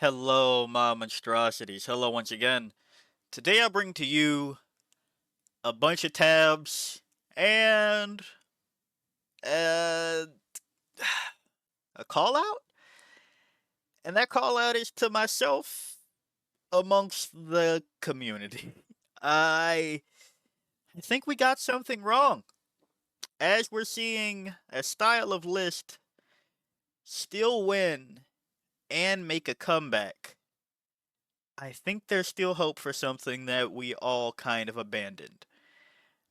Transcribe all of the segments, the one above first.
Hello, my monstrosities. Hello once again. Today I bring to you a bunch of tabs and uh, a call out. And that call out is to myself amongst the community. I think we got something wrong. As we're seeing a style of list still win and make a comeback, I think there's still hope for something that we all kind of abandoned.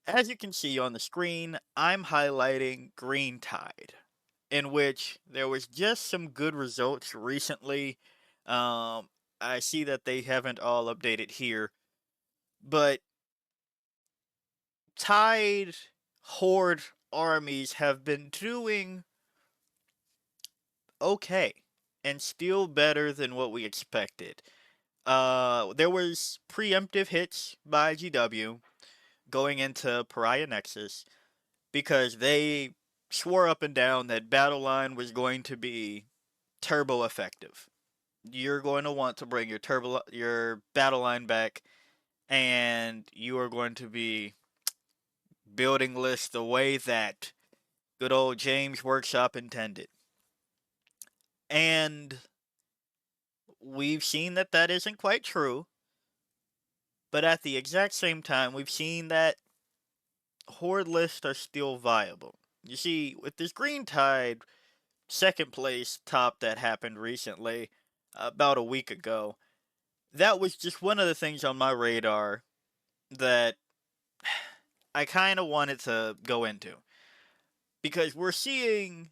As you can see on the screen, I'm highlighting Green Tide, in which there was just some good results recently. Um, I see that they haven't all updated here, but Tide Horde armies have been doing okay and still better than what we expected. There was preemptive hits by GW going into Pariah Nexus, because they swore up and down that Battle Line was going to be turbo effective. You're going to want to bring your Battle Line back, and you are going to be building lists the way that good old James Workshop intended. And we've seen that that isn't quite true, but at the exact same time, we've seen that Horde lists are still viable. You see, with this Green Tide second place top that happened recently, about a week ago, that was just one of the things on my radar that I kind of wanted to go into. Because we're seeing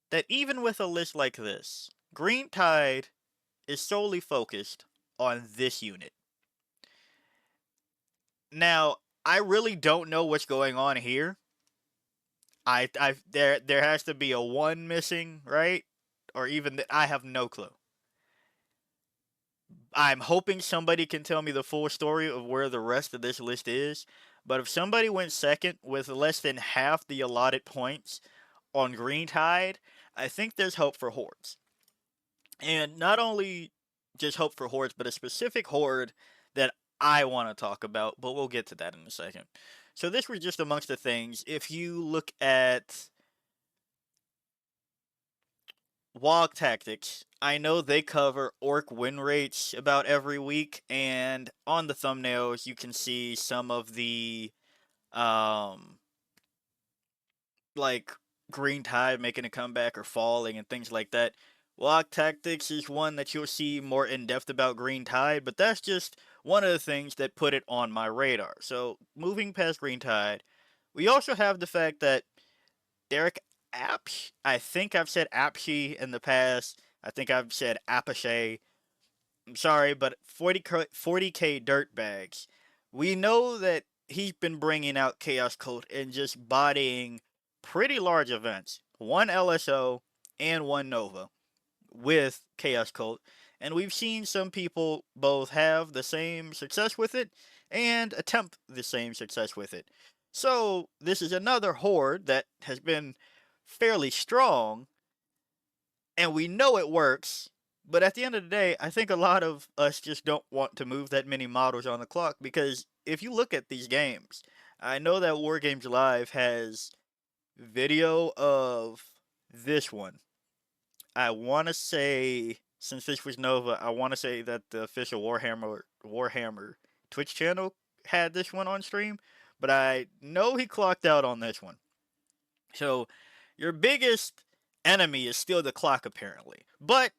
that even with a list like this, Green Tide is solely focused on this unit. Now, I really don't know what's going on here. There has to be a one missing, right? Or even I have no clue. I'm hoping somebody can tell me the full story of where the rest of this list is. But if somebody went second with less than half the allotted points on Green Tide, I think there's hope for Hordes. And not only just hope for Hordes, but a specific Horde that I want to talk about, but we'll get to that in a second. So this was just amongst the things. If you look at Wog Tactics, I know they cover orc win rates about every week, and on the thumbnails you can see some of the um like Green Tide making a comeback or falling and things like that. Wog Tactics is one that you'll see more in depth about Green Tide, but that's just one of the things that put it on my radar. So moving past Green Tide, we also have the fact that Derek Apsh. I think I've said Apshe in the past. I think I've said Apache. I'm sorry, but 40K dirt bags. We know that he's been bringing out Chaos Cult and just bodying pretty large events. One LSO and one Nova with Chaos Cult. And we've seen some people both have the same success with it and attempt the same success with it. So, this is another horde that has been fairly strong, and we know it works. But at the end of the day, I think a lot of us just don't want to move that many models on the clock, because if you look at these games, I know that War Games Live has video of this one. I want to say, since this was Nova, I want to say that the official Warhammer Twitch channel had this one on stream, but I know he clocked out on this one. So your biggest enemy is still the clock, apparently. But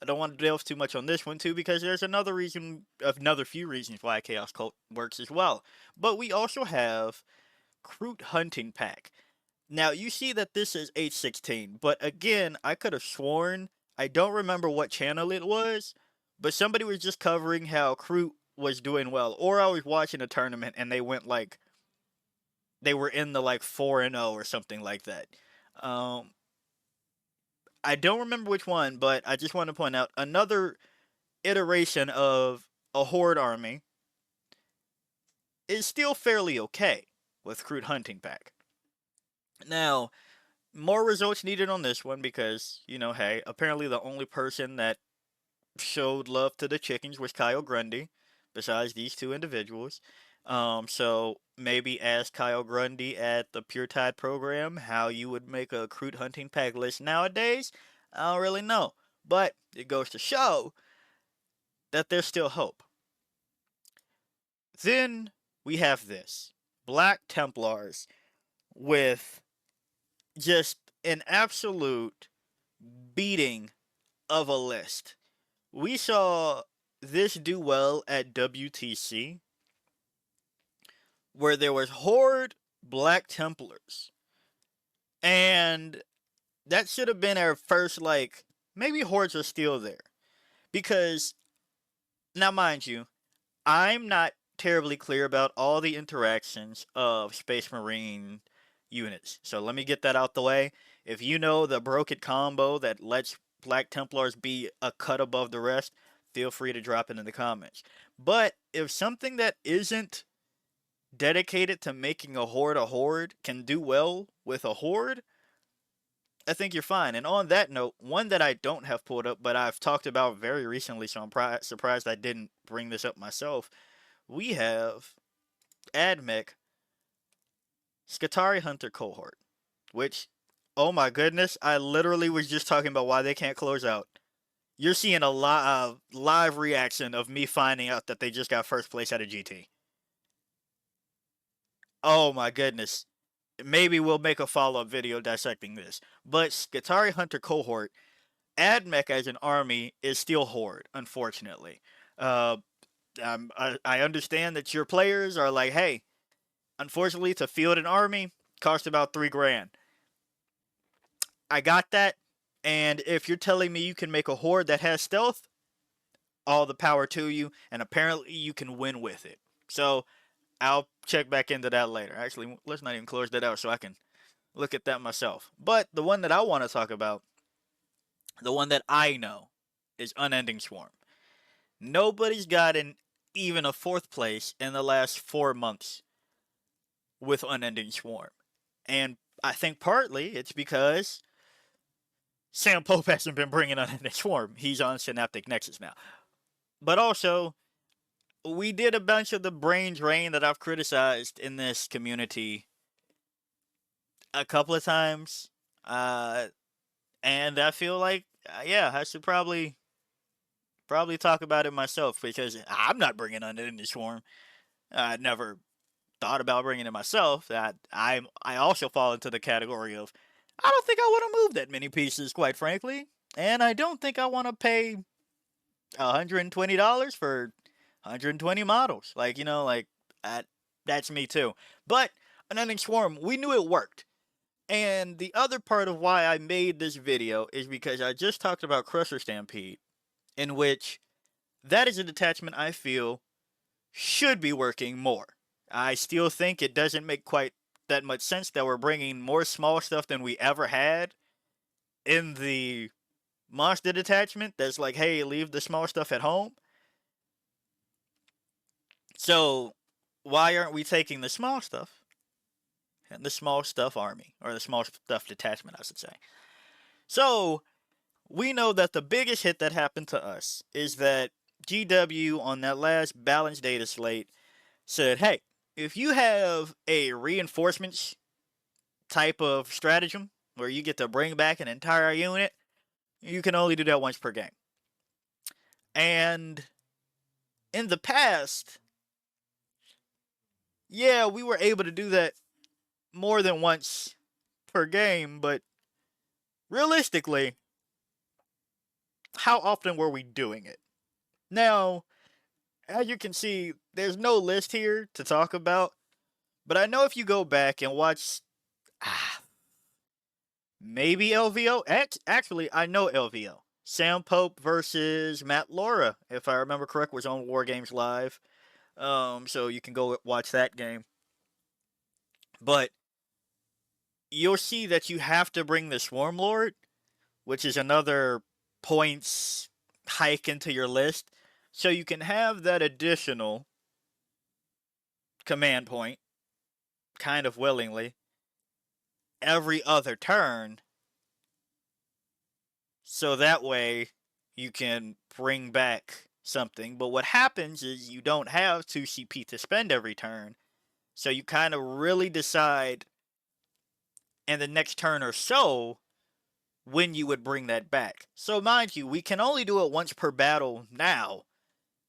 I don't want to delve too much on this one too, because there's another few reasons why Chaos Cult works as well. But we also have Kroot Hunting Pack. Now you see that this is H16, but again, I could have sworn, I don't remember what channel it was, but somebody was just covering how Kroot was doing well, or I was watching a tournament and they went like they were in the like 4-0 or something like that. Um, I don't remember which one, but I just want to point out another iteration of a horde army is still fairly okay with Kroot Hunting Pack. Now, more results needed on this one because, hey, apparently the only person that showed love to the chickens was Kyle Grundy, besides these two individuals. So maybe ask Kyle Grundy at the Pure Tide program how you would make a crude hunting pack list nowadays. I don't really know, but it goes to show that there's still hope. Then we have this Black Templars with just an absolute beating of a list. We saw this do well at WTC, where there was Horde Black Templars. And that should have been our first, like, maybe Hordes are still there. Because, now mind you, I'm not terribly clear about all the interactions of Space Marine units. So let me get that out the way. If you know the broken combo that lets Black Templars be a cut above the rest, feel free to drop it in the comments. But if something that isn't dedicated to making a horde can do well with a horde, I think you're fine. And on that note, one that I don't have pulled up, but I've talked about very recently, so I'm surprised I didn't bring this up myself. We have AdMech Skitarii Hunter Cohort, which, oh my goodness, I literally was just talking about why they can't close out. You're seeing a live reaction of me finding out that they just got first place at a GT. Oh my goodness. Maybe we'll make a follow-up video dissecting this. But Skitarii Hunter Cohort, AdMech as an army is still Horde, unfortunately. Uh, I understand that your players are like, hey, unfortunately, to field an army cost about $3,000. I got that, and if you're telling me you can make a horde that has stealth, all the power to you, and apparently you can win with it. So I'll check back into that later. Actually, let's not even close that out so I can look at that myself. But the one that I want to talk about, the one that I know, is Unending Swarm. Nobody's gotten even a fourth place in the last 4 months with Unending Swarm. And I think partly it's because Sam Pope hasn't been bringing Unending Swarm. He's on Synaptic Nexus now. But also, we did a bunch of the brain drain that I've criticized in this community a couple of times. And I feel like, yeah, I should probably talk about it myself because I'm not bringing Unending Swarm. I never thought about bringing it myself. I also fall into the category of I don't think I want to move that many pieces, quite frankly, and I don't think I want to pay $120 for 120 models. Like that's me too. But Unending Swarm, we knew it worked. And the other part of why I made this video is because I just talked about Crusher Stampede, in which that is a detachment I feel should be working more. I still think it doesn't make quite that much sense that we're bringing more small stuff than we ever had in the monster detachment that's like, hey, leave the small stuff at home. So why aren't we taking the small stuff and the small stuff army, or the small stuff detachment, I should say? So we know that the biggest hit that happened to us is that GW on that last balanced data slate said, hey, if you have a reinforcements type of stratagem where you get to bring back an entire unit, you can only do that once per game. And in the past, yeah, we were able to do that more than once per game, but realistically, how often were we doing it? Now, as you can see, there's no list here to talk about, but I know if you go back and watch maybe LVO. Actually, I know LVO. Sam Pope versus Matt Laura, if I remember correct, was on War Games Live. So you can go watch that game. But you'll see that you have to bring the Swarm Lord, which is another points hike into your list, so you can have that additional command point, kind of willingly, every other turn. So that way, you can bring back something. But what happens is you don't have 2 CP to spend every turn. So you kind of really decide in the next turn or so when you would bring that back. So mind you, we can only do it once per battle now.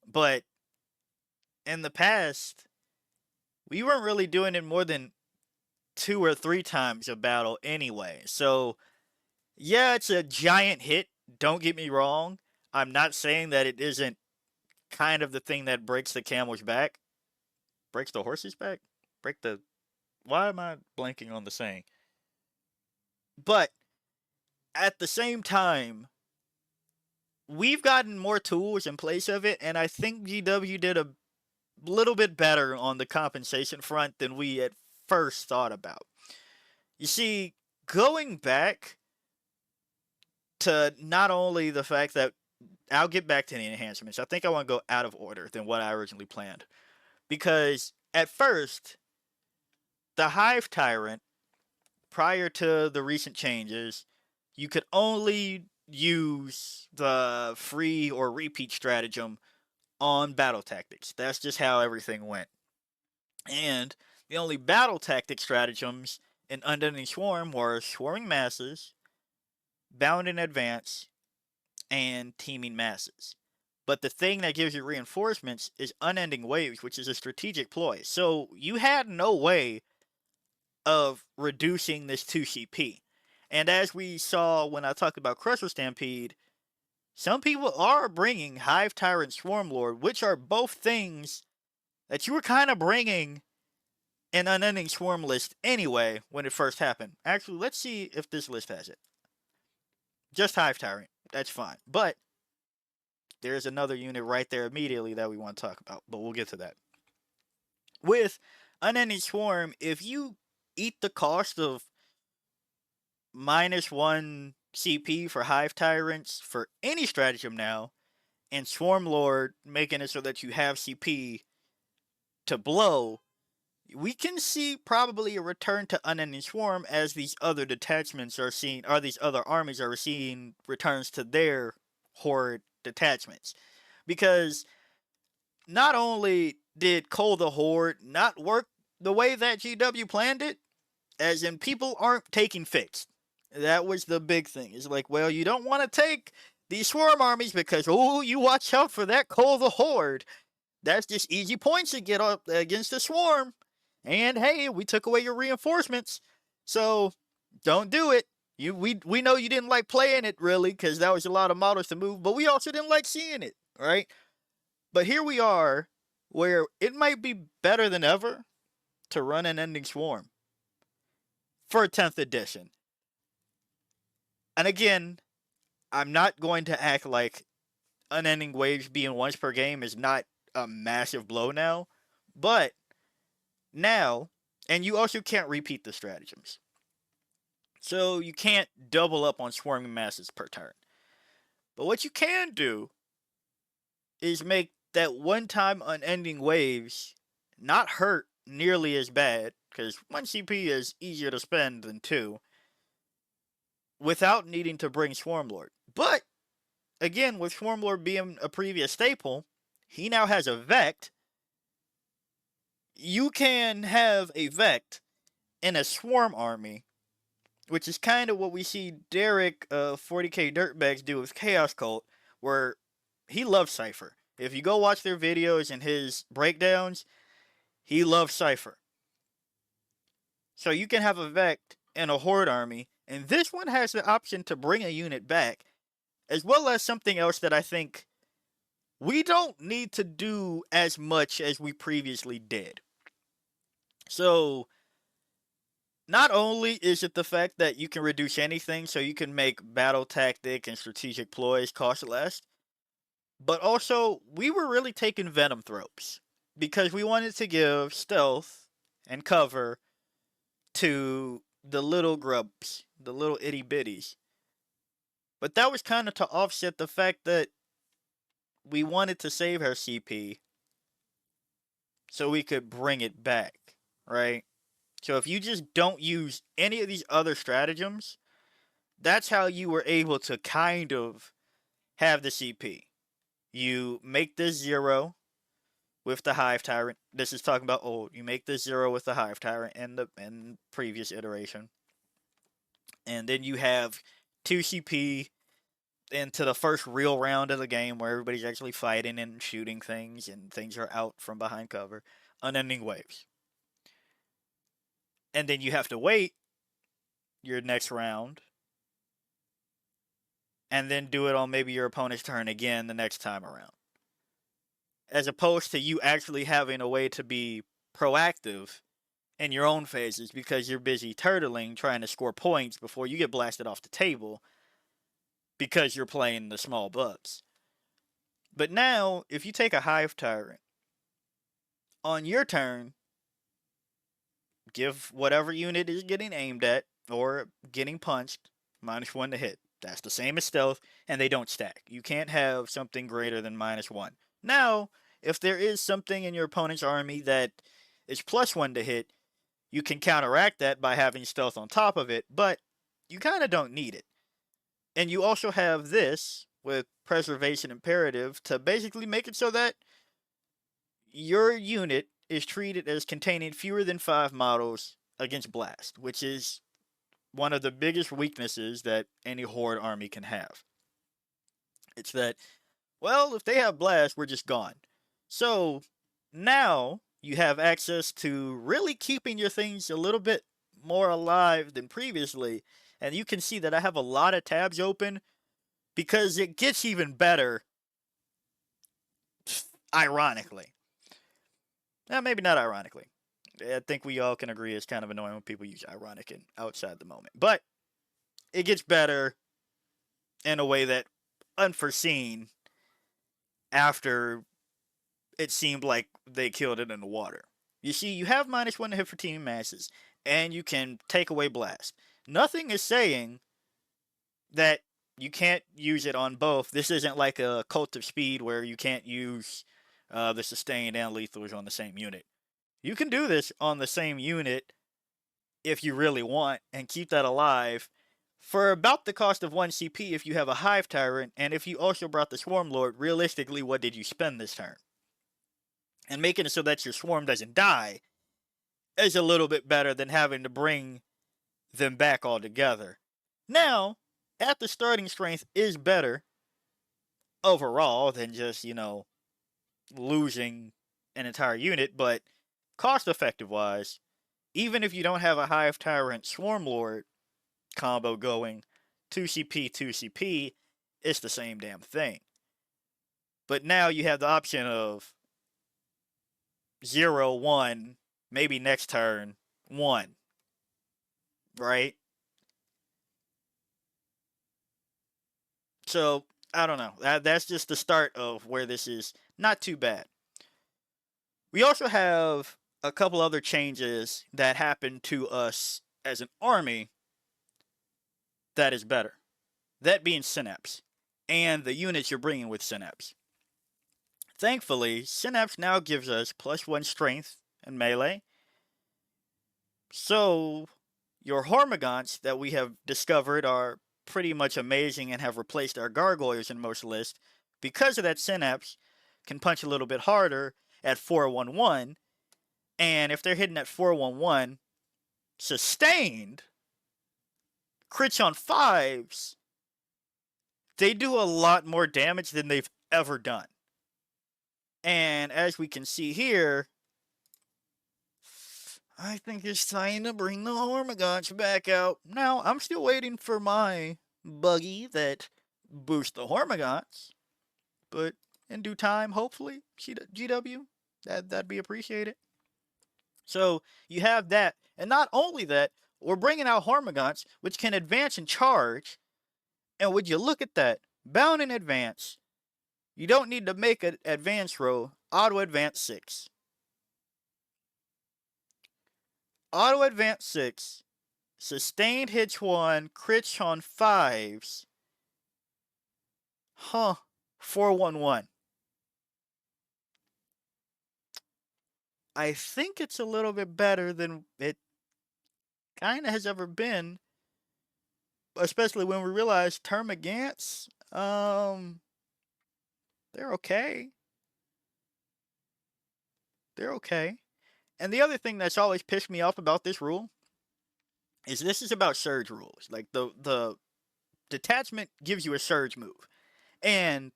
But in the past, we weren't really doing it more than 2 or 3 times a battle anyway. So yeah, it's a giant hit. Don't get me wrong. I'm not saying that it isn't kind of the thing that breaks the camel's back. Breaks the horse's back? Break the. Why am I blanking on the saying? But at the same time, we've gotten more tools in place of it, and I think GW did a little bit better on the compensation front than we at first thought about. You see, going back to not only the fact that I'll get back to the enhancements. I think I want to go out of order than what I originally planned. Because at first, the Hive Tyrant, prior to the recent changes, you could only use the free or repeat stratagem on battle tactics. That's just how everything went. And the only battle tactic stratagems in Unending Swarm were Swarming Masses, Bound in Advance, and Teaming Masses. But the thing that gives you reinforcements is Unending Waves, which is a strategic ploy. So you had no way of reducing this 2 CP. And as we saw when I talked about Crusher Stampede, some people are bringing Hive Tyrant Swarm Lord, which are both things that you were kind of bringing in Unending Swarm list anyway when it first happened. Actually, let's see if this list has it. Just Hive Tyrant. That's fine. But there's another unit right there immediately that we want to talk about, but we'll get to that. With Unending Swarm, if you eat the cost of -1 CP for Hive Tyrants for any stratagem now, and Swarm Lord making it so that you have CP to blow, we can see probably a return to Unending Swarm as these other detachments are seeing, or these other armies are seeing returns to their horde detachments. Because not only did Cole the Horde not work the way that GW planned it, as in people aren't taking fixed. That was the big thing. It's like, well, you don't want to take these swarm armies because, oh, you watch out for that Cole the Horde. That's just easy points to get up against the swarm. And hey, we took away your reinforcements. So don't do it. We know you didn't like playing it really because that was a lot of models to move, but we also didn't like seeing it, right? But here we are where it might be better than ever to run an Unending Swarm for 10th edition. And again, I'm not going to act like Unending Waves being once per game is not a massive blow now, but now, and you also can't repeat the stratagems. So you can't double up on Swarming Masses per turn. But what you can do is make that one-time Unending Waves not hurt nearly as bad, because 1 CP is easier to spend than 2, without needing to bring Swarmlord. But, again, with Swarmlord being a previous staple, he now has a Vect. You can have a Vect in a Swarm army, which is kind of what we see Derek 40k Dirtbags do with Chaos Cult, where he loves Cypher. If you go watch their videos and his breakdowns, he loves Cypher. So you can have a Vect in a Horde army, and this one has the option to bring a unit back, as well as something else that I think we don't need to do as much as we previously did. So, not only is it the fact that you can reduce anything, so you can make battle tactic and strategic ploys cost less, but also we were really taking Venom tropes, because we wanted to give stealth and cover to the little grubs, the little itty bitties. But that was kind of to offset the fact that we wanted to save her CP so we could bring it back, right? So if you just don't use any of these other stratagems, that's how you were able to kind of have the CP. You make this 0 with the Hive Tyrant. This is talking about old. You make this 0 with the Hive Tyrant in the previous iteration. And then you have 2 CP into the first real round of the game where everybody's actually fighting and shooting things and things are out from behind cover. Unending waves. And then you have to wait your next round and then do it on maybe your opponent's turn again the next time around. As opposed to you actually having a way to be proactive in your own phases because you're busy turtling trying to score points before you get blasted off the table because you're playing the small bucks. But now, if you take a Hive Tyrant, on your turn, give whatever unit is getting aimed at or getting punched -1 to hit. That's the same as stealth, and they don't stack. You can't have something greater than -1. Now, if there is something in your opponent's army that is +1 to hit, you can counteract that by having stealth on top of it, but you kind of don't need it. And you also have this with Preservation Imperative to basically make it so that your unit is treated as containing fewer than 5 models against blast, which is one of the biggest weaknesses that any horde army can have. It's that, well, if they have blast, we're just gone. So now you have access to really keeping your things a little bit more alive than previously. And you can see that I have a lot of tabs open because it gets even better, ironically. Now, maybe not ironically. I think we all can agree it's kind of annoying when people use ironic and outside the moment. But it gets better in a way that unforeseen after it seemed like they killed it in the water. You see, you have -1 to hit for team masses, and you can take away blast. Nothing is saying that you can't use it on both. This isn't like a Cult of Speed where you can't use the sustained and lethals on the same unit. You can do this on the same unit if you really want and keep that alive for about the cost of 1 CP if you have a Hive Tyrant, and if you also brought the Swarm Lord, realistically, what did you spend this turn? And making it so that your Swarm doesn't die is a little bit better than having to bring them back altogether. Now, at the starting strength is better overall than just, losing an entire unit, but cost effective wise, even if you don't have a Hive Tyrant Swarm Lord combo going 2CP, 2CP, it's the same damn thing. But now you have the option of 0, 1, maybe next turn, 1. Right? So, I don't know. That's just the start of where this is not too bad. We also have a couple other changes that happen to us as an army that is better. That being Synapse, and the units you're bringing with Synapse. Thankfully, Synapse now gives us +1 strength and melee. So, your Hormagaunts that we have discovered are pretty much amazing and have replaced our Gargoyles in most lists, because of that Synapse, can punch a little bit harder at 411, and if they're hitting at 411, sustained, crits on 5s, they do a lot more damage than they've ever done. And as we can see here, I think it's time to bring the Hormagaunts back out. Now, I'm still waiting for my buggy that boosts the Hormagaunts, but in due time, hopefully, GW, that'd be appreciated. So, you have that, and not only that, we're bringing out Hormagaunts, which can advance and charge, and would you look at that, bound in advance, you don't need to make an advance roll, auto advance 6. Auto advance 6, sustained hits 1, crits on 5s. 411. I think it's a little bit better than it kind of has ever been, especially when we realize Termagants, They're okay. They're okay. And the other thing that's always pissed me off about this rule is this is about surge rules. Like the detachment gives you a surge move. And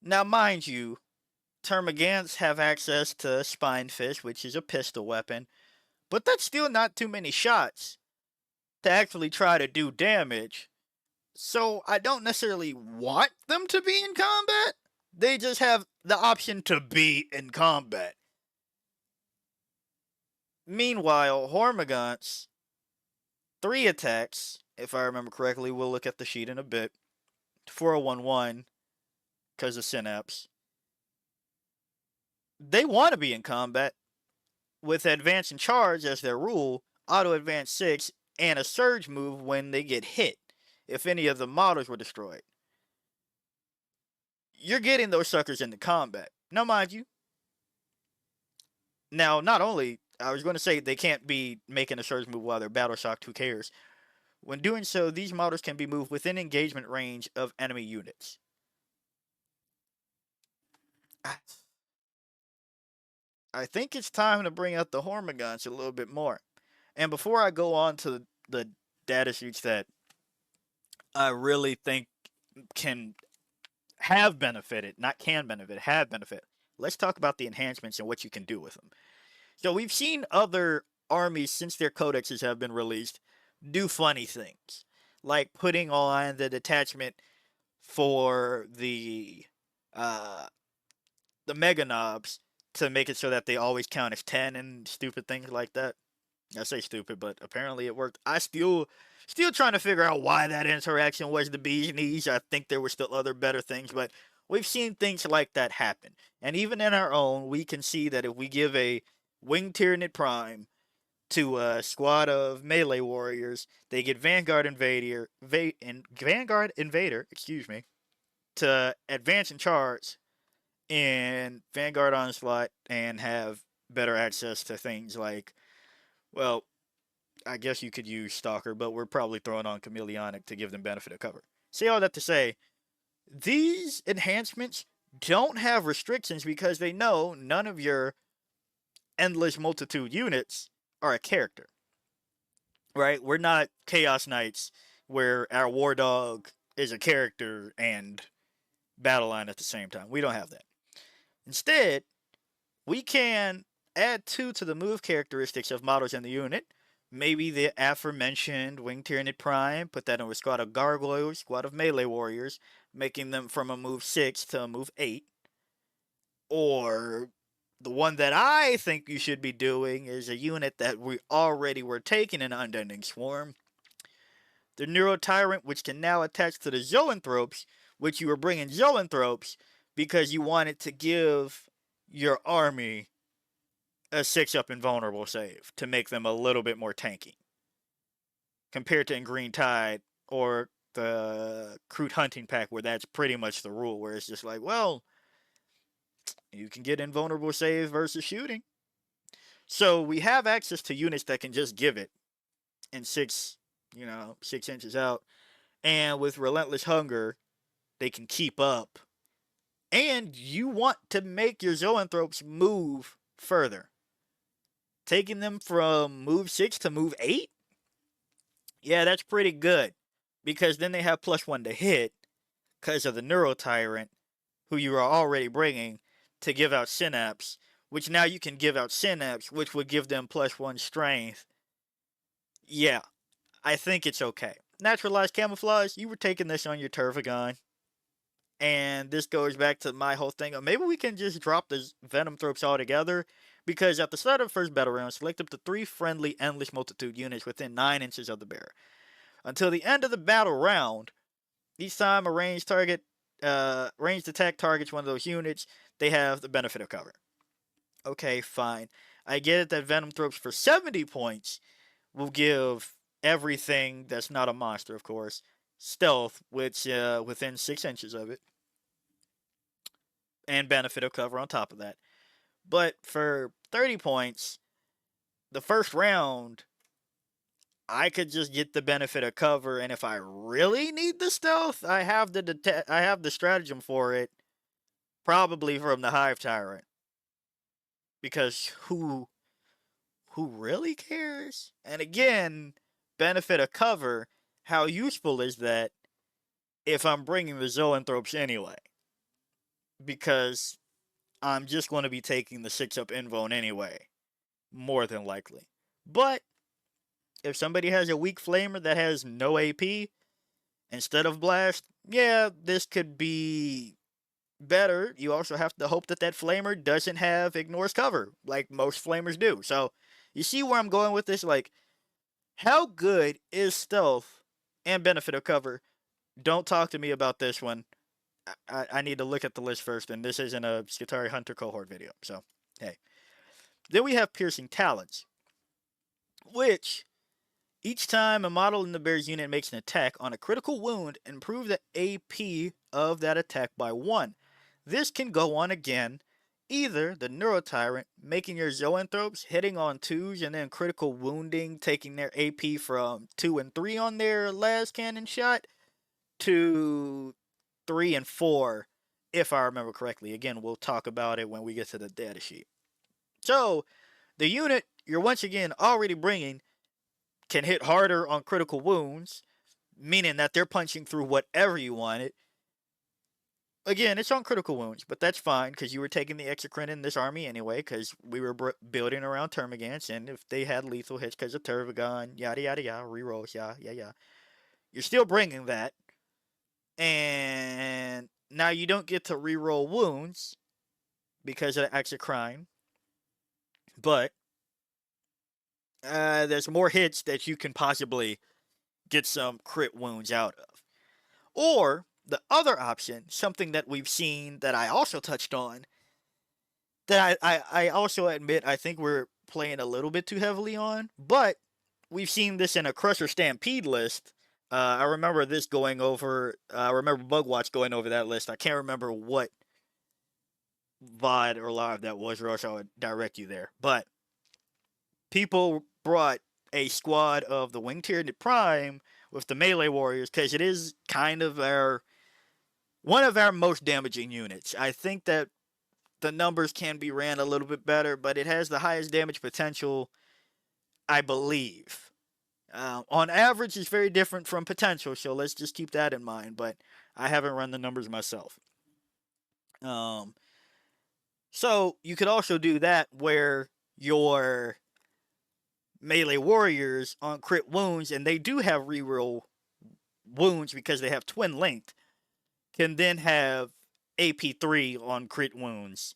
now mind you, Termagants have access to Spinefish, which is a pistol weapon, but that's still not too many shots to actually try to do damage. So I don't necessarily want them to be in combat. They just have the option to be in combat. Meanwhile, Hormagaunts, 3 attacks, if I remember correctly, we'll look at the sheet in a bit. 4011, because of Synapse. They want to be in combat with advance and charge as their rule, auto advance 6, and a surge move when they get hit, if any of the models were destroyed. You're getting those suckers into combat. Now, mind you, now, not only, I was going to say they can't be making a surge move while they're battle shocked, who cares? When doing so, these models can be moved within engagement range of enemy units. I think it's time to bring out the Hormagaunts a little bit more. And before I go on to the data sheets that I really think can have benefited, not can benefit, have benefit, let's talk about the enhancements and what you can do with them. So we've seen other armies since their codexes have been released do funny things, like putting on the detachment for the mega knobs to make it so that they always count as 10 and stupid things like that. I say stupid, but apparently it worked. I still trying to figure out why that interaction was the bee's knees. I think there were still other better things, but we've seen things like that happen. And even in our own, we can see that if we give a Winged Tyranid Prime to a squad of melee warriors, they get Vanguard Invader, excuse me, to advance and charge in Vanguard Onslaught and have better access to things like, well, I guess you could use Stalker, but we're probably throwing on Chameleonic to give them benefit of cover. Say all that to say, these enhancements don't have restrictions because they know none of your endless multitude units are a character. Right? We're not Chaos Knights where our War Dog is a character and Battle Line at the same time. We don't have that. Instead, we can add 2 to the move characteristics of models in the unit. Maybe the aforementioned Winged Tyranid Prime, put that in a squad of gargoyles, squad of melee warriors, making them from a move 6 to a move 8. Or the one that I think you should be doing is a unit that we already were taking in Unending Swarm. The Neuro Tyrant, which can now attach to the Zoanthropes, which you were bringing Zoanthropes because you wanted to give your army a 6-up invulnerable save to make them a little bit more tanky. Compared to in Green Tide or the Crude Hunting Pack, where that's pretty much the rule, where it's just like, well, you can get invulnerable save versus shooting. So we have access to units that can just give it in 6 inches out. And with Relentless Hunger, they can keep up. And you want to make your Zoanthropes move further. Taking them from move 6 to move 8? Yeah, that's pretty good. Because then they have +1 to hit because of the Neuro Tyrant, who you are already bringing to give out Synapse, which now you can give out Synapse, which would give them +1 strength. Yeah, I think it's okay. Naturalized Camouflage, you were taking this on your Turfagon. And this goes back to my whole thing of maybe we can just drop the Venom Thropes altogether. Because at the start of the first battle round, select up to 3 friendly Endless Multitude units within 9 inches of the bearer. Until the end of the battle round, each time a ranged attack targets one of those units, they have the benefit of cover. Okay, fine. I get it that Venom Thropes for 70 points will give everything that's not a monster, of course, stealth, which within 6 inches of it, and benefit of cover on top of that. But for 30 points, the first round, I could just get the benefit of cover, and if I really need the stealth, I have the stratagem for it Probably from the Hive Tyrant. Because who really cares? And again, benefit of cover, how useful is that if I'm bringing the Zoanthropes anyway? Because I'm just going to be taking the 6-up Invone anyway, more than likely. But if somebody has a weak Flamer that has no AP instead of Blast, yeah, this could be better. You also have to hope that that Flamer doesn't have Ignores Cover, like most Flamers do. So, you see where I'm going with this? Like, how good is Stealth and Benefit of Cover? Don't talk to me about this one. I need to look at the list first, and this isn't a Skitarii Hunter cohort video, so, hey. Then we have Piercing Talons, which, each time a model in the Bear's unit makes an attack on a critical wound, improve the AP of that attack by 1. This can go on again, either the Neurotyrant, making your Zoanthropes hitting on 2s and then critical wounding, taking their AP from 2 and 3 on their last cannon shot, to 3 and 4, if I remember correctly. Again, we'll talk about it when we get to the datasheet. So, the unit you're once again already bringing can hit harder on critical wounds, meaning that they're punching through whatever you wanted. Again, it's on critical wounds, but that's fine, because you were taking the exocrine in this army anyway, because we were building around Termagants, and if they had lethal hits because of Tervigon, yada yada yada, rerolls, yeah. You're still bringing that, and now you don't get to reroll wounds because of the exocrine, but there's more hits that you can possibly get some crit wounds out of. Or, the other option, something that we've seen that I also touched on, that I also admit I think we're playing a little bit too heavily on, but we've seen this in a Crusher Stampede list. I remember this going over, I remember Bugwatch going over that list. I can't remember what VOD or live that was, or else I would direct you there. But people brought a squad of the Wing Tyranid Prime with the melee warriors, because it is kind of one of our most damaging units. I think that the numbers can be ran a little bit better, but it has the highest damage potential, I believe. On average, it's very different from potential, so let's just keep that in mind, but I haven't run the numbers myself. So, you could also do that where your melee warriors on crit wounds, and they do have reroll wounds because they have twin length, can then have AP3 on crit wounds,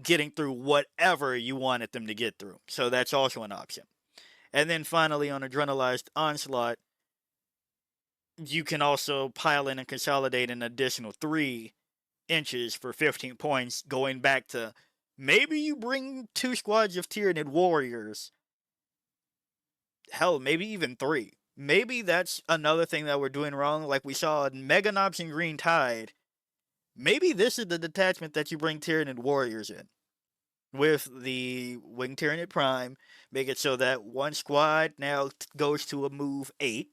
getting through whatever you wanted them to get through. So that's also an option. And then finally, on Adrenalized Onslaught, you can also pile in and consolidate an additional 3 inches for 15 points, going back to maybe you bring 2 squads of Tyranid warriors. Hell, maybe even 3. Maybe that's another thing that we're doing wrong, like we saw in Mega Knobs and Green Tide. Maybe this is the detachment that you bring Tyranid warriors in, with the Wing Tyranid Prime. Make it so that one squad now goes to a move 8,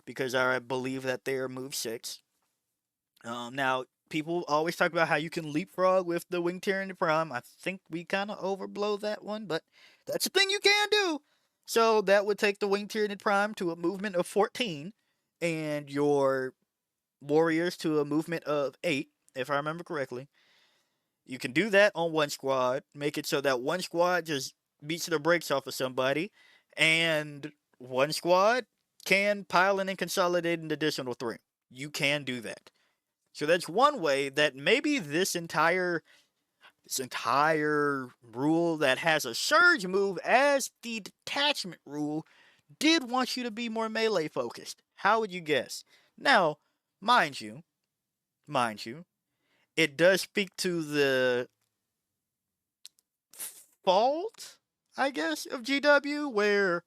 because I believe that they are move 6. Now, people always talk about how you can leapfrog with the Wing Tyranid Prime. I think we kind of overblow that one, but that's a thing you can do. So that would take the Wing Tyranid Prime to a movement of 14, and your warriors to a movement of 8, if I remember correctly. You can do that on one squad, make it so that one squad just beats the brakes off of somebody, and one squad can pile in and consolidate an additional 3. You can do that. So that's one way that maybe this entire rule that has a surge move as the detachment rule did want you to be more melee focused. How would you guess? Now, mind you, it does speak to the fault, I guess, of GW, where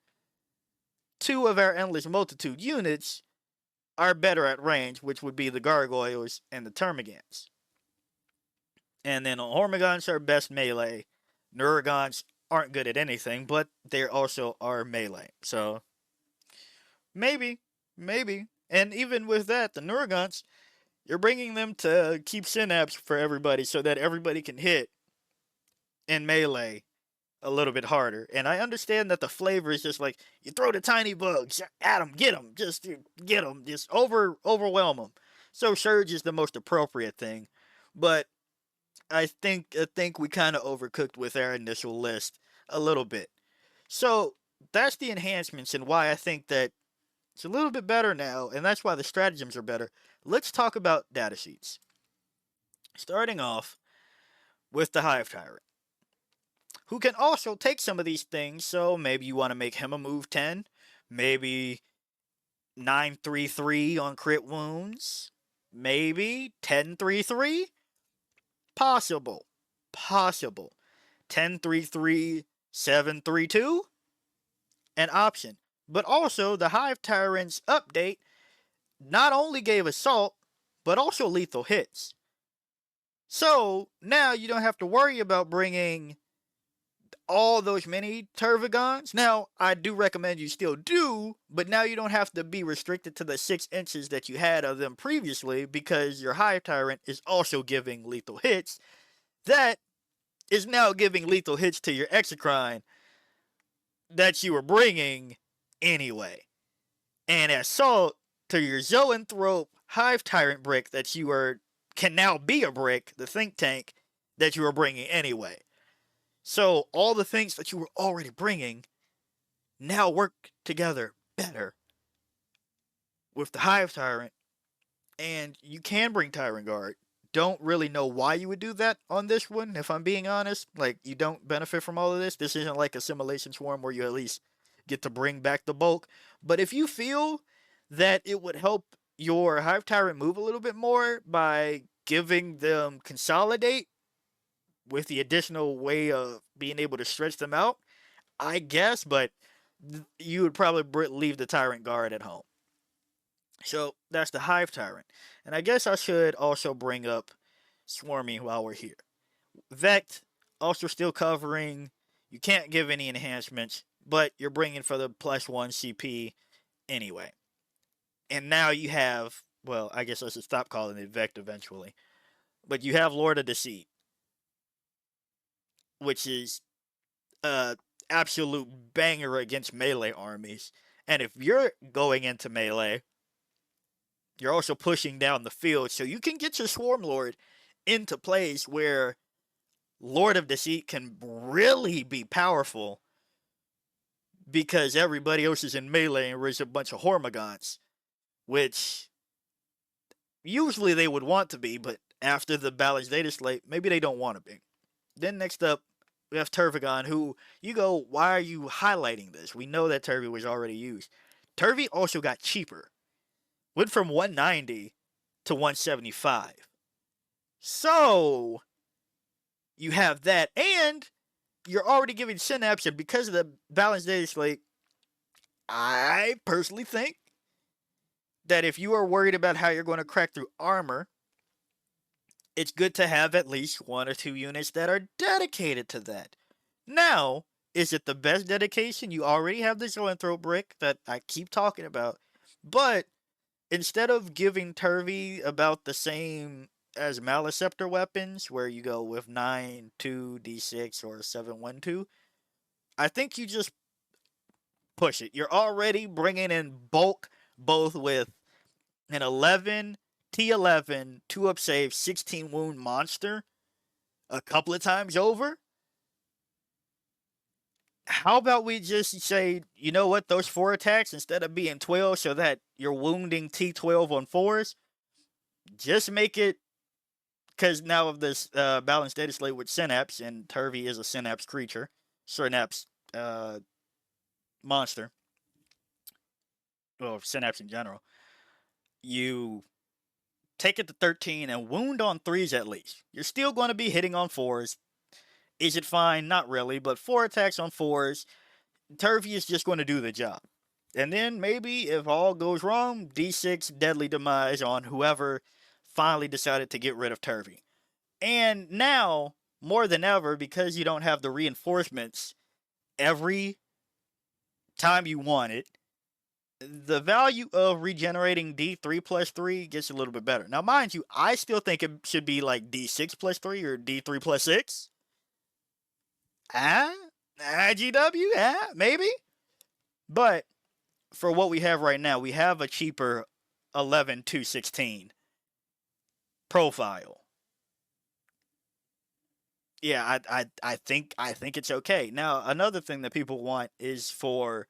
2 of our Endless Multitude units are better at range, which would be the Gargoyles and the Termagants. And then Hormigons are best melee. Neurogons aren't good at anything, but they also are melee. So, maybe. And even with that, the Neurogons, You're bringing them to keep synapse for everybody so that everybody can hit in melee a little bit harder. And I understand that the flavor is just like, you throw the tiny bugs at them, get them, just get them, just overwhelm them. So Surge is the most appropriate thing. But I think we kind of overcooked with our initial list a little bit. So that's the enhancements and why I think that it's a little bit better now, and that's why the stratagems are better. Let's talk about data sheets. Starting off with the Hive Tyrant, who can also take some of these things. So maybe you want to make him a move 10, maybe 933 on crit wounds, maybe 1033. Possible. Possible. 1033, 732, an option. But also, the Hive Tyrant's update not only gave assault, but also lethal hits. So now you don't have to worry about bringing all those many Tervigons. Now, I do recommend you still do, but now you don't have to be restricted to the 6 inches that you had of them previously because your Hive Tyrant is also giving lethal hits. That is now giving lethal hits to your Exocrine that you were bringing anyway. And assault to your Zoanthrope Hive Tyrant brick that can now be a brick, the think tank, that you were bringing anyway. So all the things that you were already bringing now work together better with the Hive Tyrant. And you can bring Tyrant Guard. Don't really know why you would do that on this one, if I'm being honest. Like, you don't benefit from all of this. This isn't like Assimilation Swarm where you at least get to bring back the bulk. But if you feel that it would help your Hive Tyrant move a little bit more by giving them Consolidate with the additional way of being able to stretch them out, I guess, but you would probably leave the Tyrant Guard at home. So that's the Hive Tyrant. And I guess I should also bring up Swarmy while we're here. Vect, also still covering. You can't give any enhancements, but you're bringing for the +1 CP anyway. And now you have, well, I guess I should stop calling it Vect eventually. But you have Lord of Deceit, which is a absolute banger against melee armies. And if you're going into melee, you're also pushing down the field, so you can get your Swarm Lord into plays where Lord of Deceit can really be powerful because everybody else is in melee and there's a bunch of Hormigons, which usually they would want to be, but after the balanced data slate, maybe they don't want to be. Then next up, we have Tervigon, who you go, why are you highlighting this? We know that Turvy was already used. Turvy also got cheaper. Went from 190 to 175. So, you have that, and you're already giving Synapse, and because of the balanced data slate, I personally think that if you are worried about how you're going to crack through armor, it's good to have at least 1 or 2 units that are dedicated to that. Now, is it the best dedication? You already have the Zoanthrope brick that I keep talking about, but instead of giving Turvy about the same as Maliceptor weapons, where you go with 9-2 D6 or 7-1-2, I think you just push it. You're already bringing in bulk, both with an 11 T11 2-up save 16 wound monster a couple of times over. How about we just say, you know what, those 4 attacks, instead of being 12 so that you're wounding T12 on 4s, just make it, because now of this balanced data slate with Synapse, and Turvy is a Synapse creature, Synapse monster, well, Synapse in general, you take it to 13 and wound on 3s at least. You're still going to be hitting on 4s. Is it fine? Not really, but 4 attacks on 4s, Turvy is just going to do the job. And then maybe if all goes wrong, D6 Deadly Demise on whoever finally decided to get rid of Turvy. And now, more than ever, because you don't have the reinforcements every time you want it, the value of regenerating D3 plus 3 gets a little bit better. Now, mind you, I still think it should be like D6 plus 3 or D3 plus 6. Ah, GW, maybe. But for what we have right now, we have a cheaper 11-216 profile. Yeah, I think it's okay. Now, another thing that people want is for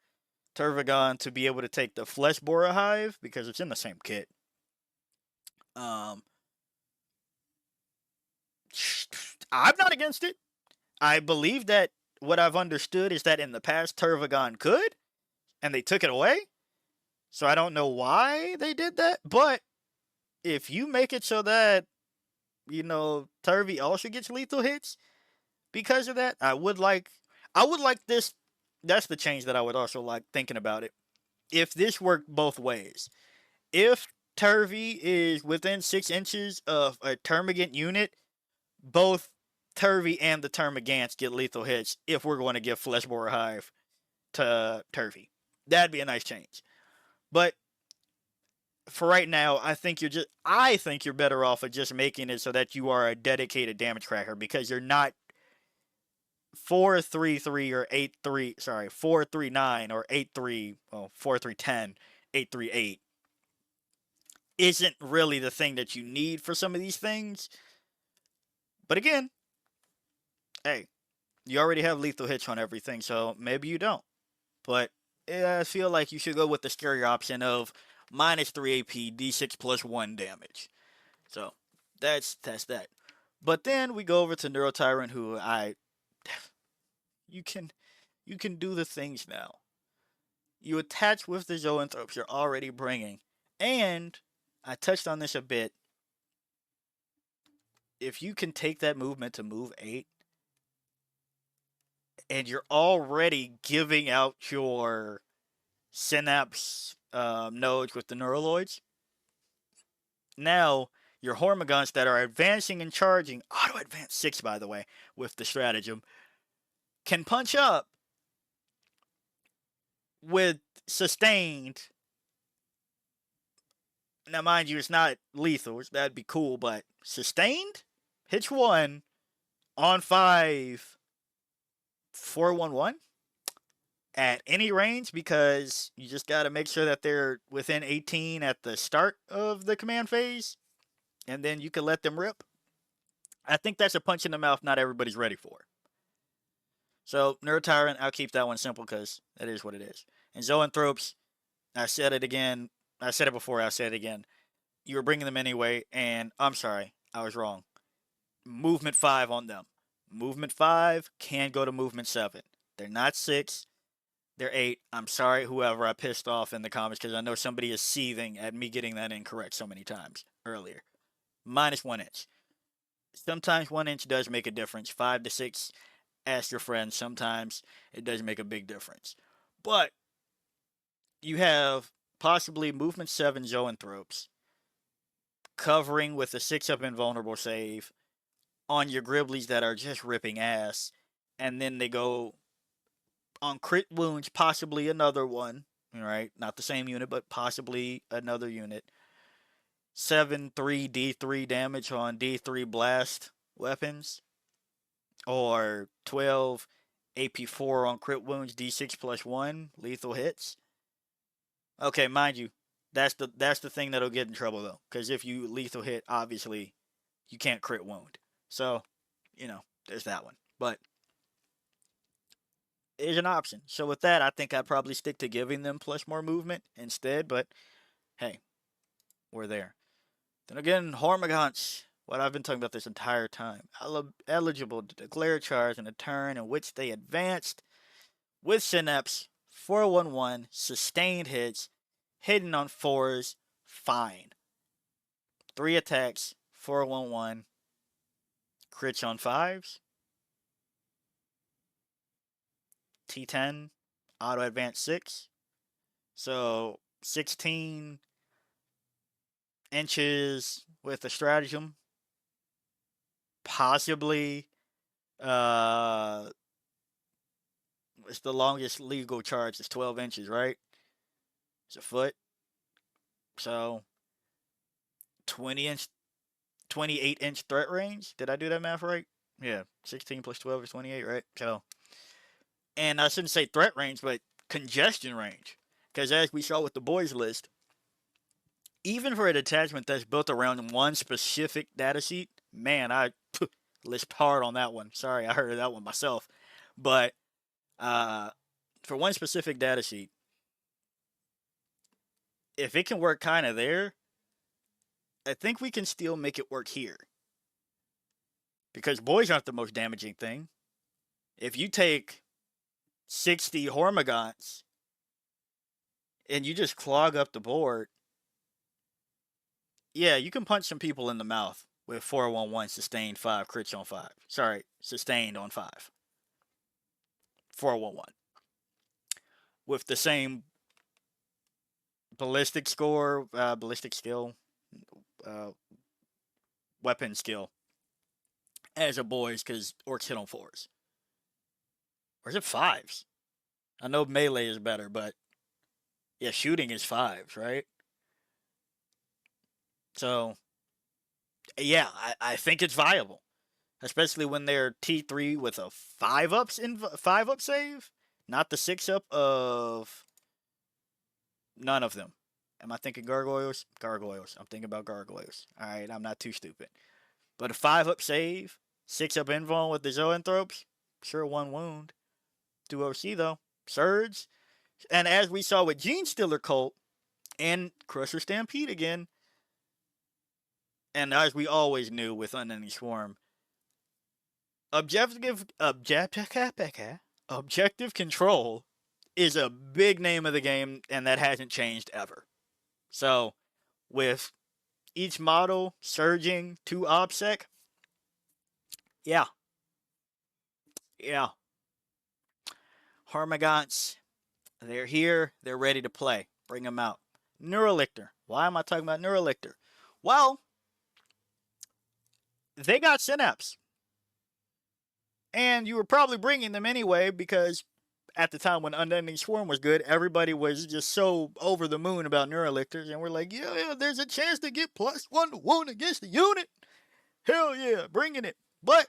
Tervagon to be able to take the Flesh Borer Hive because it's in the same kit. Um, I'm not against it. I believe that what I've understood is that in the past Tervagon could, and they took it away. So I don't know why they did that, but if you make it so that Turvy also gets lethal hits because of that, I would like this. That's the change that I would also like thinking about it. If this worked both ways, if Turvy is within 6 inches of a Termagant unit, both Turvy and the Termagants get lethal hits if we're going to give Fleshborer Hive to Turvy. That'd be a nice change. But for right now, I think you're better off of just making it so that you are a dedicated damage cracker because you're not 4-3-3 or 8-3, sorry, 4-3-9 or 8-3, well, 4-3-10, 8-3-8 isn't really the thing that you need for some of these things. But again, hey, you already have lethal hits on everything, so maybe you don't. But I feel like you should go with the scarier option of -3 AP, D6 plus 1 damage. So that's that. But then we go over to Neurotyrant, who you can you can do the things now. You attach with the zoanthropes you're already bringing, and I touched on this a bit. If you can take that movement to move 8, and you're already giving out your synapse nodes with the neuraloids, now your Hormigons that are advancing and charging, auto advance 6 by the way, with the stratagem, can punch up with sustained. Now, mind you, it's not lethal. That'd be cool, but sustained hits 1 on 5, 4-1-1 at any range because you just got to make sure that they're within 18 at the start of the command phase, and then you can let them rip. I think that's a punch in the mouth not everybody's ready for. So, Neurotyrant, I'll keep that one simple because that is what it is. And Zoanthropes, I said it again. I said it before, I'll say it again. You were bringing them anyway, and I'm sorry, I was wrong. Movement 5 on them. Movement 5 can go to movement 7. They're not 6, they're 8. I'm sorry, whoever I pissed off in the comments, because I know somebody is seething at me getting that incorrect so many times earlier. -1 inch. Sometimes 1 inch does make a difference. 5 to 6, ask your friends. Sometimes it does make a big difference. But you have possibly movement 7 zoanthropes covering with a 6-up invulnerable save on your Griblies that are just ripping ass, and then they go on crit wounds, possibly another one, right? Not the same unit, but possibly another unit. 7-3 D3 damage on D3 blast weapons, or 12 AP4 on crit wounds, D6 plus 1 lethal hits. Okay, mind you, that's the thing that'll get in trouble though, because if you lethal hit, obviously you can't crit wound. So, there's that one. But it's an option. So with that, I think I'd probably stick to giving them plus more movement instead. But hey, we're there. Then again, Hormigons, what I've been talking about this entire time, eligible to declare a charge in a turn in which they advanced with Synapse, 4-1-1, sustained hits, hitting on 4s, fine. 3 attacks, 4-1-1, crits on 5s, T10, auto advance 6. So 16 inches with a stratagem. Possibly, uh, it's the longest legal charge is 12 inches, right? It's a foot. So 20-inch, 28-inch threat range. Did I do that math right? Yeah, 16 plus 12 is 28, right? So, and I shouldn't say threat range, but congestion range. Because as we saw with the boys list, even for a detachment that's built around one specific data sheet, man, I lisped hard on that one. Sorry, I heard that one myself. But uh, for one specific data sheet, if it can work kind of there, I think we can still make it work here. Because boys aren't the most damaging thing. If you take 60 Hormagaunts and you just clog up the board, yeah, you can punch some people in the mouth with 411 sustained 5 crits on 5. Sorry, sustained on 5. 411. With the same ballistic score, ballistic skill, uh, weapon skill as a boys, because orcs hit on 4s. Or is it 5s? I know melee is better, but yeah, shooting is 5s, right? So, yeah, I think it's viable. Especially when they're T3 with a 5-up save, not the 6-up of none of them. Am I thinking gargoyles? Gargoyles. I'm thinking about gargoyles. All right, I'm not too stupid. But a 5-up save, 6-up invuln with the zoanthropes, sure 1 wound. 2 OC though. Surge. And as we saw with Gene Stealer Cult and Crusher Stampede again, and as we always knew with Unending Swarm, objective control is a big name of the game, and that hasn't changed ever. So, with each model surging to OBSEC, yeah. Hormagaunts, they're here, they're ready to play. Bring them out. Neuralictor. Why am I talking about Neuralictor? Well, they got Synapse. And you were probably bringing them anyway because at the time when Unending Swarm was good, everybody was just so over the moon about Neuralictors, and we're like, yeah, there's a chance to get +1 to wound against the unit. Hell yeah, bringing it. But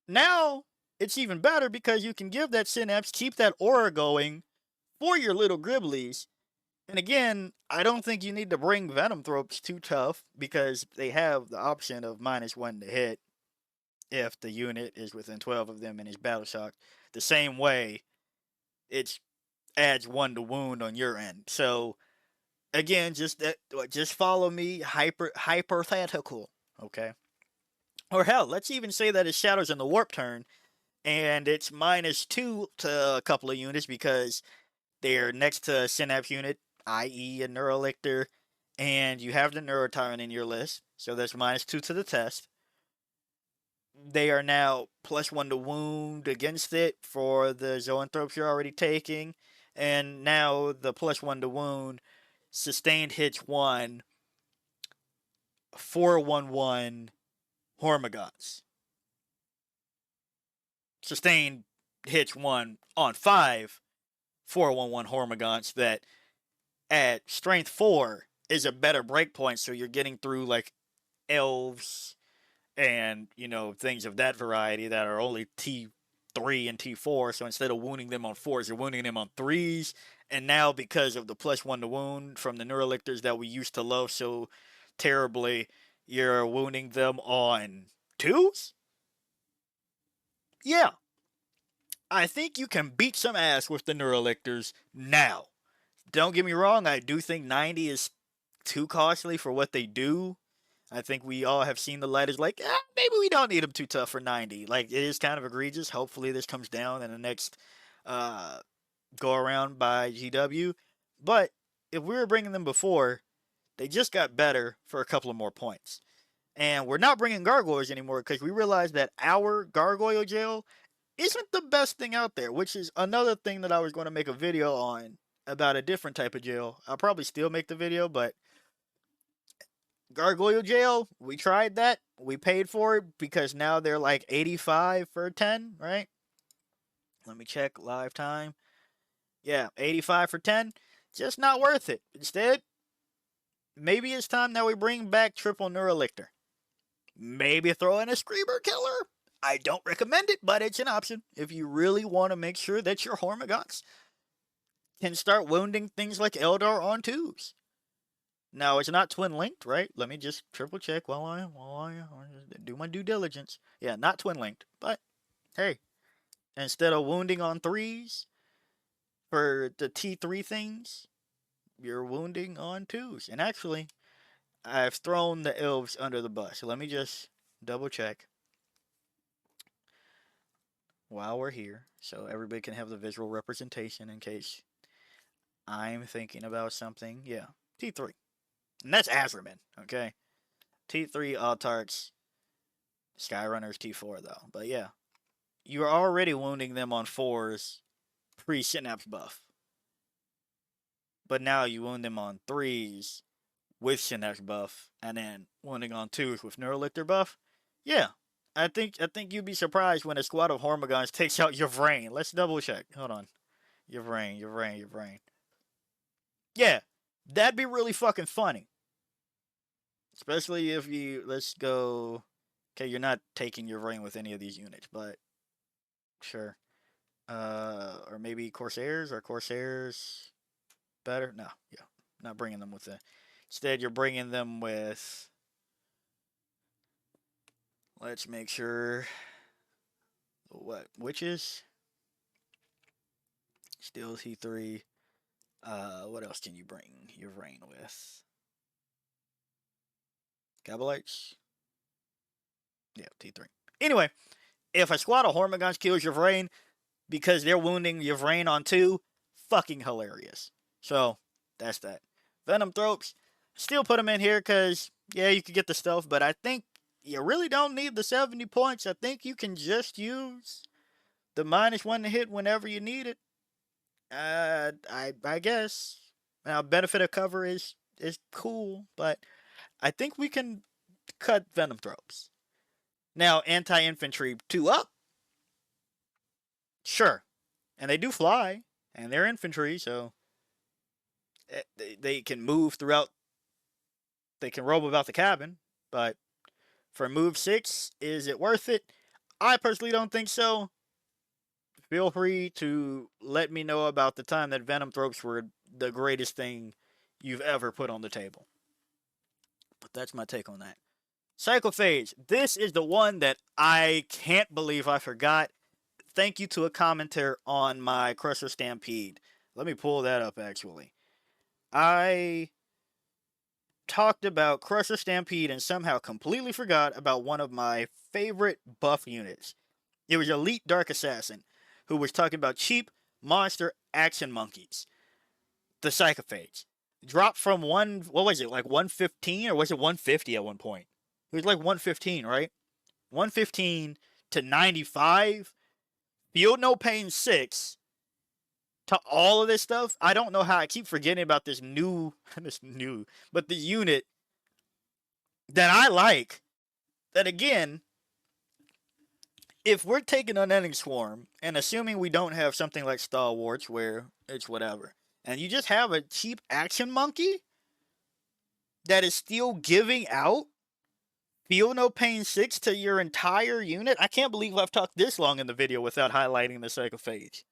now it's even better because you can give that Synapse, keep that aura going for your little Gribblies. And again, I don't think you need to bring Venomthropes too tough because they have the option of -1 to hit if the unit is within 12 of them and is battle shocked. The same way, it adds 1 to wound on your end. So again, just follow me. Hypothetical, okay? Or hell, let's even say that it shadows in the warp turn, and it's -2 to a couple of units because they're next to a Synapse unit, i.e. a Neuralictor, and you have the Neurotyrant in your list, so that's -2 to the test. They are now +1 to wound against it for the zoanthropes you're already taking, and now the +1 to wound, sustained hits 1, 411 Hormagaunts. Sustained hits 1 on 5, 411 Hormagaunts that at strength 4 is a better breakpoint, so you're getting through like elves and things of that variety that are only T3 and T4. So instead of wounding them on 4s, you're wounding them on 3s. And now because of the +1 to wound from the Neuralictors that we used to love so terribly, you're wounding them on 2s. Yeah, I think you can beat some ass with the Neuralictors now. Don't get me wrong, I do think 90 is too costly for what they do. I think we all have seen the light as like, maybe we don't need them too tough for 90. Like, it is kind of egregious. Hopefully this comes down in the next go around by GW. But if we were bringing them before, they just got better for a couple of more points. And we're not bringing gargoyles anymore because we realized that our gargoyle jail isn't the best thing out there, which is another thing that I was going to make a video on about a different type of jail. I'll probably still make the video, but gargoyle jail, we tried that. We paid for it because now they're like 85 for 10, right? Let me check live time. Yeah, 85 for 10. Just not worth it. Instead, maybe it's time that we bring back triple Neurolictor. Maybe throw in a Screamer Killer. I don't recommend it, but it's an option if you really want to make sure that your Hormagaunts can start wounding things like Eldar on twos. Now, it's not twin linked, right? Let me just triple check while I do my due diligence. Yeah, not twin linked, but hey, instead of wounding on threes for the T3 things, you're wounding on twos. And actually, I've thrown the elves under the bus. So let me just double check while we're here so everybody can have the visual representation in case I'm thinking about something. Yeah, T3. And that's Azraman, okay? T3 Autarchs, Skyrunners T4 though. But yeah, you're already wounding them on fours pre-Synapse buff. But now you wound them on threes with Synapse buff, and then wounding on twos with Neurolictor buff. Yeah, I think you'd be surprised when a squad of Hormagaunts takes out your brain. Let's double check. Hold on. Your brain. Yeah, that'd be really fucking funny. Especially if you, let's go, okay, you're not taking your brain with any of these units, but sure. Or maybe Corsairs? Are Corsairs better? No, yeah, not bringing them with that. Instead, you're bringing them with, let's make sure, what, Witches? Still T3. What else can you bring your brain with? Cabalites? Yeah, T3. Anyway, if a squad of Hormagaunts kills your brain because they're wounding your brain on two, fucking hilarious. So, that's that. Venom Thropes, still put them in here because, yeah, you could get the stuff, but I think you really don't need the 70 points. I think you can just use the -1 to hit whenever you need it. I guess. Now, benefit of cover is cool, but I think we can cut Venom Thropes. Now, anti-infantry 2 up? Sure. And they do fly, and they're infantry, so they can move throughout, they can roam about the cabin, but for move 6, is it worth it? I personally don't think so. Feel free to let me know about the time that Venom Thropes were the greatest thing you've ever put on the table. But that's my take on that. Cyclophage. This is the one that I can't believe I forgot. Thank you to a commenter on my Crusher Stampede. Let me pull that up, actually. I talked about Crusher Stampede and somehow completely forgot about one of my favorite buff units. It was Elite Dark Assassin, who was talking about cheap monster action monkeys. The Psychophage. Dropped from what was it, like 115 or was it 150 at one point? It was like 115, right? 115 to 95. Feel No Pain 6 to all of this stuff. I don't know how I keep forgetting about this but the unit that I like. That again, if we're taking Unending Swarm and assuming we don't have something like Stalwarts where it's whatever, and you just have a cheap action monkey that is still giving out Feel No Pain 6 to your entire unit, I can't believe I've talked this long in the video without highlighting the Psychophage.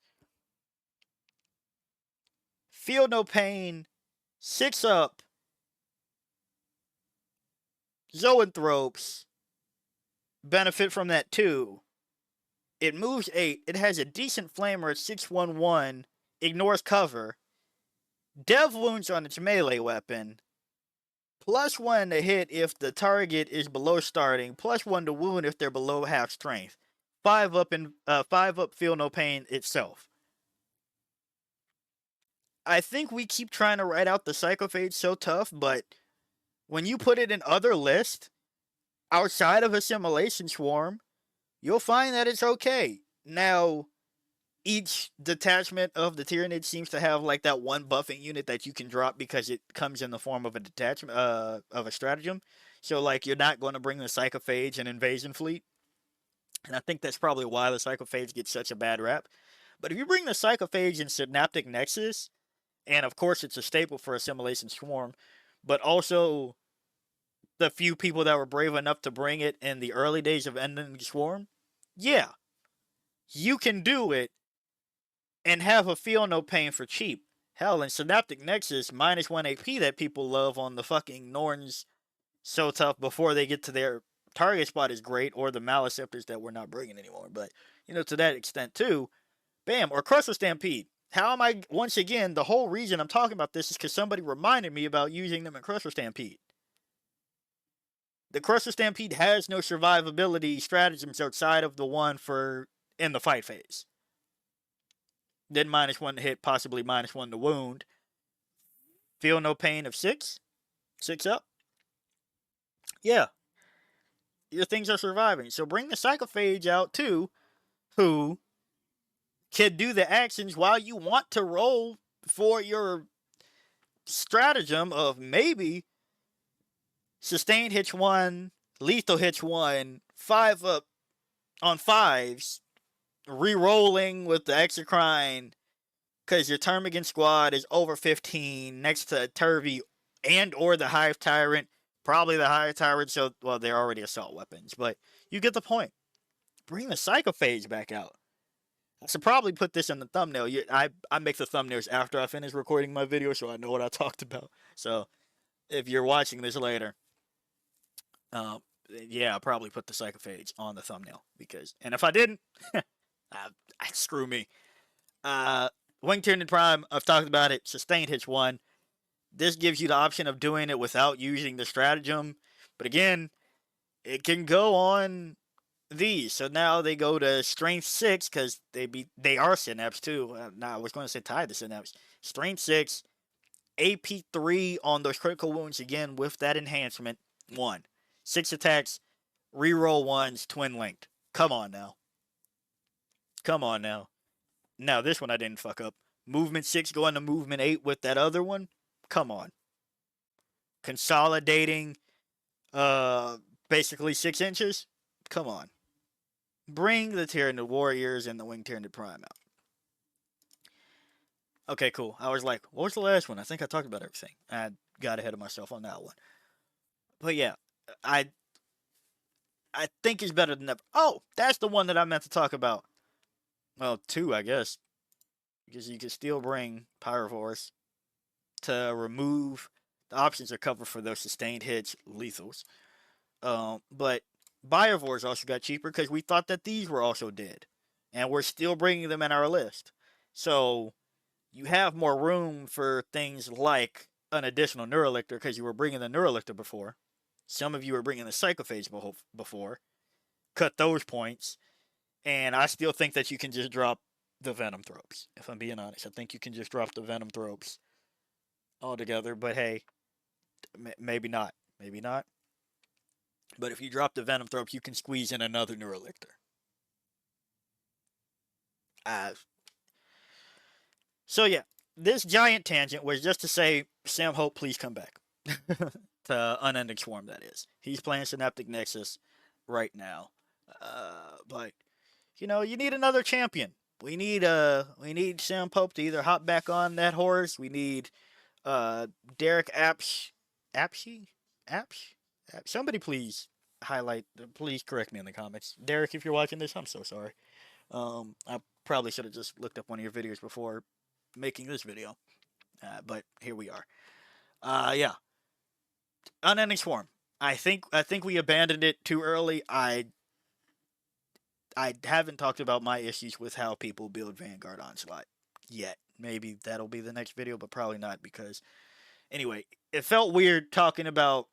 Feel No Pain, 6 up, Zoanthropes benefit from that too. It moves 8, it has a decent flamer at 611, ignores cover, dev wounds on its melee weapon, +1 to hit if the target is below starting, +1 to wound if they're below half strength. 5 up Feel No Pain itself. I think we keep trying to write out the Psychophage so tough, but when you put it in other lists, outside of Assimilation Swarm, you'll find that it's okay. Now, each detachment of the Tyranids seems to have like that one buffing unit that you can drop because it comes in the form of a detachment, of a stratagem. So like you're not going to bring the Psychophage and Invasion Fleet. And I think that's probably why the Psychophage gets such a bad rap. But if you bring the Psychophage in Synaptic Nexus, And of course, it's a staple for Assimilation Swarm, but also the few people that were brave enough to bring it in the early days of Unending Swarm, yeah, you can do it and have a feel no pain for cheap. Hell, in Synaptic Nexus, -1 AP that people love on the fucking Norns so tough before they get to their target spot is great, or the Maleceptors that we're not bringing anymore. But, to that extent too, bam, or Crusher Stampede. How am I, once again, the whole reason I'm talking about this is because somebody reminded me about using them in Crusher Stampede. The Crusher Stampede has no survivability stratagems outside of the one for in the fight phase. Then -1 to hit, possibly -1 to wound. Feel no pain of 6? 6 up? Yeah. Your things are surviving. So bring the Psychophage out too, who can do the actions while you want to roll for your stratagem of maybe sustained hits 1, lethal hits 1, 5 up on 5s, re-rolling with the Exocrine, because your Termagant squad is over 15 next to Turvy and or the Hive Tyrant. Probably the Hive Tyrant, so, well, they're already assault weapons, but you get the point. Bring the Psychophage back out. I should probably put this in the thumbnail. I make the thumbnails after I finish recording my video, so I know what I talked about. So, if you're watching this later, yeah, I'll probably put the Psychophage on the thumbnail. And if I didn't, screw me. Wing Tyranid Prime, I've talked about it. Sustained hits 1. This gives you the option of doing it without using the stratagem. But again, it can go on these. So now they go to Strength 6 because they are Synapse too. I was going to say tied to Synapse. Strength 6, AP 3 on those critical wounds again with that enhancement. 1. 6 attacks, reroll 1s, twin linked. Come on now. Come on now. Now this one I didn't fuck up. Movement 6 going to movement 8 with that other one. Come on. Consolidating basically 6 inches. Come on. Bring the Tyranid Warriors and the Wing Tyranid Prime out. Okay, cool. I was like, what was the last one? I think I talked about everything. I got ahead of myself on that one. But yeah, I think it's better than ever. Oh, that's the one that I meant to talk about. Well, 2, I guess. Because you can still bring Pyroforce to remove the options are covered for those sustained hits, lethals. But Biovores also got cheaper because we thought that these were also dead. And we're still bringing them in our list. So you have more room for things like an additional Neurolictor because you were bringing the Neurolictor before. Some of you were bringing the Psychophage before. Cut those points. And I still think that you can just drop the Venom Thropes. If I'm being honest, I think you can just drop the Venom Thropes altogether. But hey, maybe not. Maybe not. But if you drop the Venom Thrope, you can squeeze in another Neurolictor. So yeah, this giant tangent was just to say, Sam Hope, please come back. To Unending Swarm, that is. He's playing Synaptic Nexus right now. But, you need another champion. We need Sam Pope to either hop back on that horse. We need Derek Apshe? Somebody please please correct me in the comments. Derek, if you're watching this, I'm so sorry. I probably should have just looked up one of your videos before making this video. But here we are. Yeah. Unending Swarm. I think we abandoned it too early. I haven't talked about my issues with how people build Vanguard Onslaught yet. Maybe that'll be the next video, but probably not because, anyway, it felt weird talking about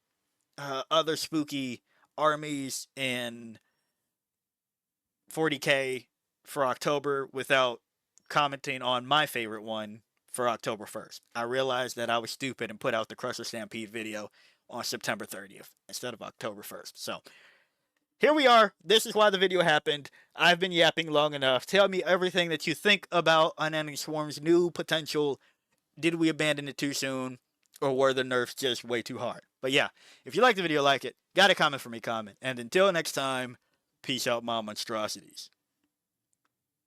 other spooky armies in 40k for October without commenting on my favorite one for October 1st. I realized that I was stupid and put out the Crusher Stampede video on September 30th instead of October 1st. So, here we are. This is why the video happened. I've been yapping long enough. Tell me everything that you think about Unending Swarm's new potential. Did we abandon it too soon? Or were the nerfs just way too hard? But yeah, if you like the video, like it. Got a comment for me, comment. And until next time, peace out, my monstrosities.